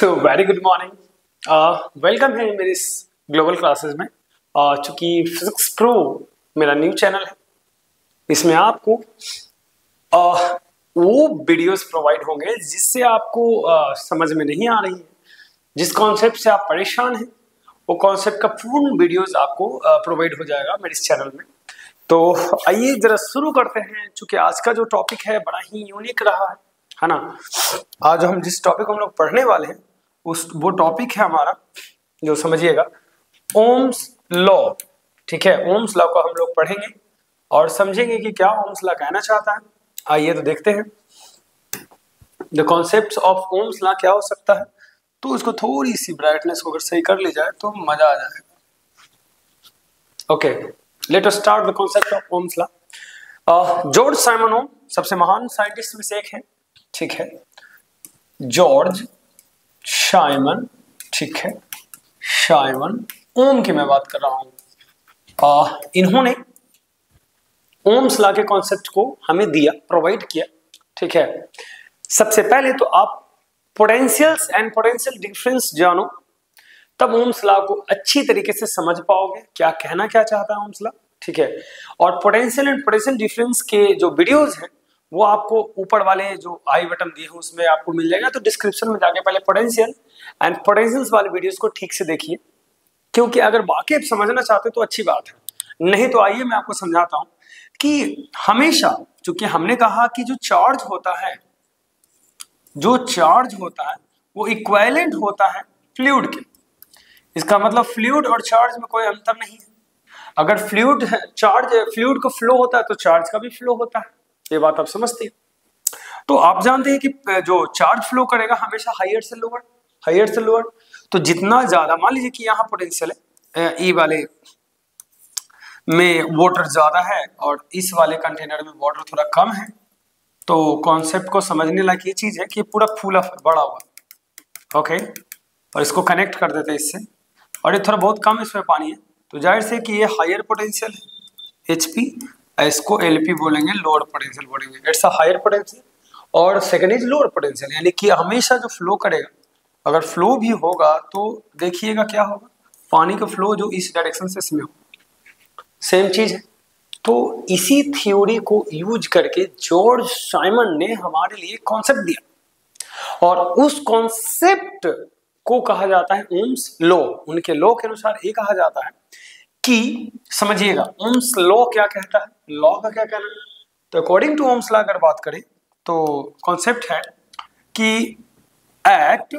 So very good morning, welcome है मेरी इस ग्लोबल क्लासेस में। चूंकि फिजिक्स प्रो मेरा न्यू चैनल है, इसमें आपको वो वीडियोस प्रोवाइड होंगे जिससे आपको समझ में नहीं आ रही है, जिस कॉन्सेप्ट से आप परेशान हैं वो कॉन्सेप्ट का पूर्ण वीडियोस आपको प्रोवाइड हो जाएगा मेरे इस चैनल में। तो आइए जरा शुरू करते हैं। चूंकि आज का जो टॉपिक है बड़ा ही यूनिक रहा है ना। आज हम जिस टॉपिक को हम लोग पढ़ने वाले हैं वो टॉपिक है हमारा, जो समझिएगा, ओम्स लॉ। ठीक है, ओम्स लॉ को हम लोग पढ़ेंगे और समझेंगे कि क्या ओम्स लॉ कहना चाहता है। आइए तो देखते हैं the concepts of Ohm's law क्या हो सकता है। तो इसको थोड़ी सी ब्राइटनेस को अगर सही कर ली जाए तो मजा आ जाएगा। Okay, let us start the concept of Ohm's law. George Simon Ohm सबसे महान साइंटिस्ट में से एक है। ठीक है, जॉर्ज साइमन, ठीक है, साइमन ओम की मैं बात कर रहा हूं। इन्होंने ओम्स लॉ के कॉन्सेप्ट को हमें दिया, प्रोवाइड किया। ठीक है, सबसे पहले तो आप पोटेंशियल्स एंड पोटेंशियल डिफरेंस जानो, तब ओम्स लॉ को अच्छी तरीके से समझ पाओगे क्या कहना क्या चाहता है ओम्स लॉ। ठीक है, और पोटेंशियल एंड पोटेंशियल डिफरेंस के जो वीडियोस हैं वो आपको ऊपर वाले जो आई बटन दिए हैं उसमें आपको मिल जाएगा। तो डिस्क्रिप्शन में जाके पहले पोटेंशियल एंड पोटेंशियल्स वाले वीडियोस को ठीक से देखिए, क्योंकि अगर वाकई आप समझना चाहते तो अच्छी बात है, नहीं तो आइए मैं आपको समझाता हूं कि हमेशा, चूंकि हमने कहा कि जो चार्ज होता है वो इक्विवेलेंट होता है फ्लूइड के। इसका मतलब फ्लूइड और चार्ज में कोई अंतर नहीं है। अगर फ्लूइड का फ्लो होता है तो चार्ज का भी फ्लो होता है। ये बात आप समझते हैं। तो आप जानते हैं कि जो चार्ज फ्लो करेगा हमेशा हायर से लोअर। तो जितना ज्यादा, मान लीजिए कि यहाँ पोटेंशियल है, ई वाले में वाटर ज्यादा है और इस वाले कंटेनर में वाटर थोड़ा कम है, तो कॉन्सेप्ट को समझने लायक ये चीज है कि पूरा फूला बड़ा हुआ। ओके, और इसको कनेक्ट कर देते हैं इससे, और ये थोड़ा बहुत कम इसमें पानी है, तो जाहिर से कि ये हायर पोटेंशियल है HP, इसको LP बोलेंगे, लोअर पोटेंशियल बोलेंगे। इट्स अ हायर पोटेंशियल और सेकंड इज लोअर पोटेंशियल। यानी कि हमेशा जो फ्लो करेगा, अगर फ्लो भी होगा तो देखिएगा क्या होगा, पानी का फ्लो जो इस डायरेक्शन से इसमें हो, सेम चीज है। तो इसी थ्योरी को यूज करके जॉर्ज साइमन ने हमारे लिए कॉन्सेप्ट दिया, और उस कॉन्सेप्ट को कहा जाता है ओम्स लॉ। उनके लॉ के अनुसार ये कहा जाता है कि, समझिएगा, ओम्स लॉ क्या कहता है, लॉ का क्या कहना है। तो अकॉर्डिंग टू ओम्स लॉ अगर बात करें तो कॉन्सेप्ट है कि एट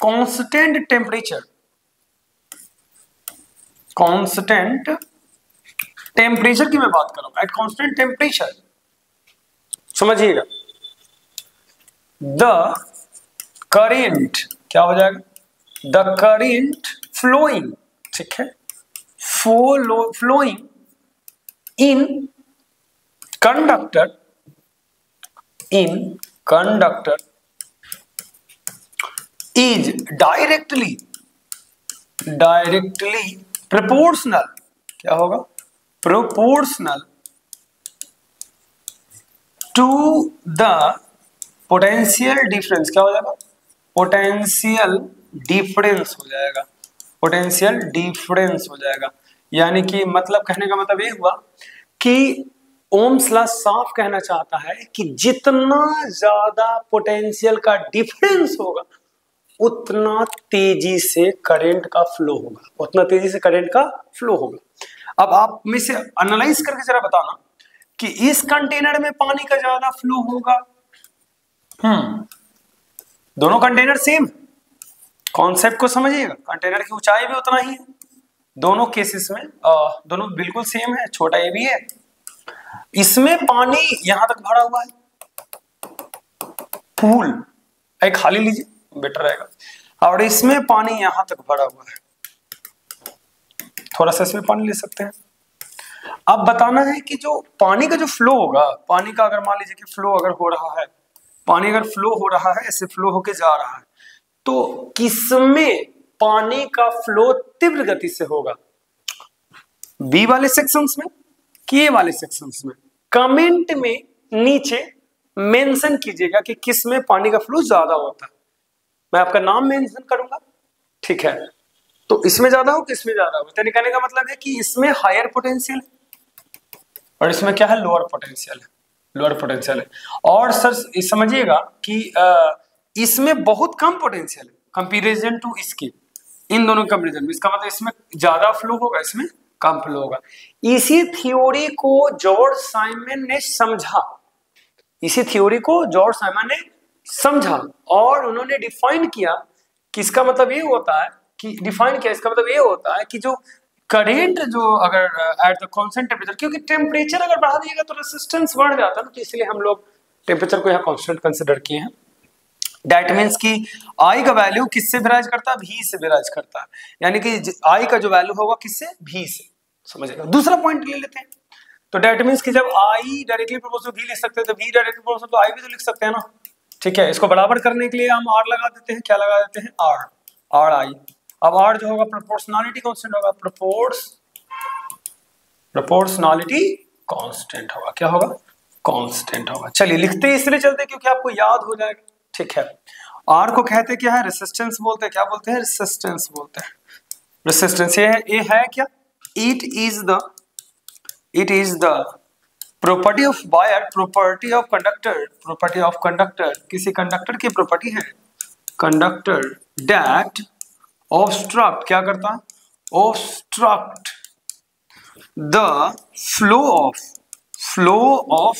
कांस्टेंट टेम्परेचर की मैं बात कर रहा हूं, एट कांस्टेंट टेम्परेचर, समझिएगा, द करेंट क्या हो जाएगा, द करेंट फ्लोइंग, ठीक है, flowing in conductor is directly proportional, क्या होगा, proportional to the potential difference, क्या हो जाएगा, पोटेंशियल डिफरेंस हो जाएगा। यानी कि मतलब, कहने का मतलब ये हुआ कि ओम्स लॉ साफ कहना चाहता है कि जितना ज्यादा पोटेंशियल का डिफरेंस होगा उतना तेजी से करंट का फ्लो होगा, अब आप में से एनालाइज करके जरा बताना कि इस कंटेनर में पानी का ज्यादा फ्लो होगा, दोनों कंटेनर सेम, कॉन्सेप्ट को समझिएगा, कंटेनर की ऊंचाई भी उतना ही है दोनों केसेस में, दोनों बिल्कुल सेम है, छोटा ये भी है, इसमें पानी यहां तक भरा हुआ है, पूल एक खाली लीजिए बेटर रहेगा, और इसमें पानी यहां तक भरा हुआ है, थोड़ा सा इसमें पानी ले सकते हैं। अब बताना है कि जो पानी का जो फ्लो होगा, पानी का अगर मान लीजिए कि फ्लो अगर हो रहा है, पानी अगर फ्लो हो रहा है, ऐसे फ्लो होके जा रहा है, तो किसमें पानी का फ्लो तीव्र गति से होगा, बी वाले सेक्शंस में कि ए वाले सेक्शंस में। कमेंट में नीचे मेंशन कीजिएगा कि किस में पानी का फ्लो ज्यादा होता है। मैं आपका नाम मेंशन करूंगा, ठीक है। तो इसमें ज्यादा हो कि इसमें ज्यादा हो, तो कहने का मतलब है कि इसमें हायर पोटेंशियल है और इसमें क्या है, लोअर पोटेंशियल है, लोअर पोटेंशियल है। और सर समझिएगा कि इसमें बहुत कम पोटेंशियल है कंपैरिजन टू इसकी, इन दोनों कंपैरिजन में। इसका मतलब इसमें ज्यादा फ्लो होगा, इसमें कम फ्लो होगा। इसी थ्योरी को जॉर्ज साइमन ने समझा, इसी थ्योरी को जॉर्ज साइमन ने समझा और उन्होंने डिफाइन किया कि इसका मतलब ये होता है कि डिफाइन किया, इसका मतलब ये होता है कि जो करेंट जो अगर एट द कांस्टेंट टेम्परेचर, क्योंकि टेम्परेचर अगर बढ़ा दिएगा तो रेजिस्टेंस बढ़ जाता है ना, तो इसलिए हम लोग टेम्परेचर को यहाँ कांस्टेंट कंसिडर किए हैं। दैट मीन्स कि आई का वैल्यू किससे वेराइज करता है, भी से वेराइज करता है, यानी कि आई का जो वैल्यू होगा किससे, भी से, समझेगा। दूसरा पॉइंट ले लेते हैं, तो दैट मीन्स कि जब आई डायरेक्टली प्रोपोर्शनल भी लिख सकते हैं तो भी डायरेक्टली प्रोपोर्शनल तो आई भी तो लिख सकते हैं ना, ठीक है। इसको बराबर करने के लिए हम आर लगा देते हैं, क्या लगा देते हैं, आर, आर आई। अब आर जो होगा प्रोपोर्शनलिटी कांस्टेंट होगा, प्रोपोर्शनलिटी कांस्टेंट होगा, क्या होगा, कांस्टेंट होगा। चलिए लिखते इसलिए चलते क्योंकि आपको याद हो जाएगा, ठीक है। आर को कहते क्या है, रेसिस्टेंस बोलते हैं, क्या बोलते हैं, रेसिस्टेंस बोलते हैं। रेसिस्टेंस ये है क्या, it is the property of wire, property of conductor, property of conductor, किसी कंडक्टर की प्रॉपर्टी है, कंडक्टर दैट ऑब्स्ट्रक्ट, क्या करता है, ऑब्स्ट्रक्ट द फ्लो ऑफ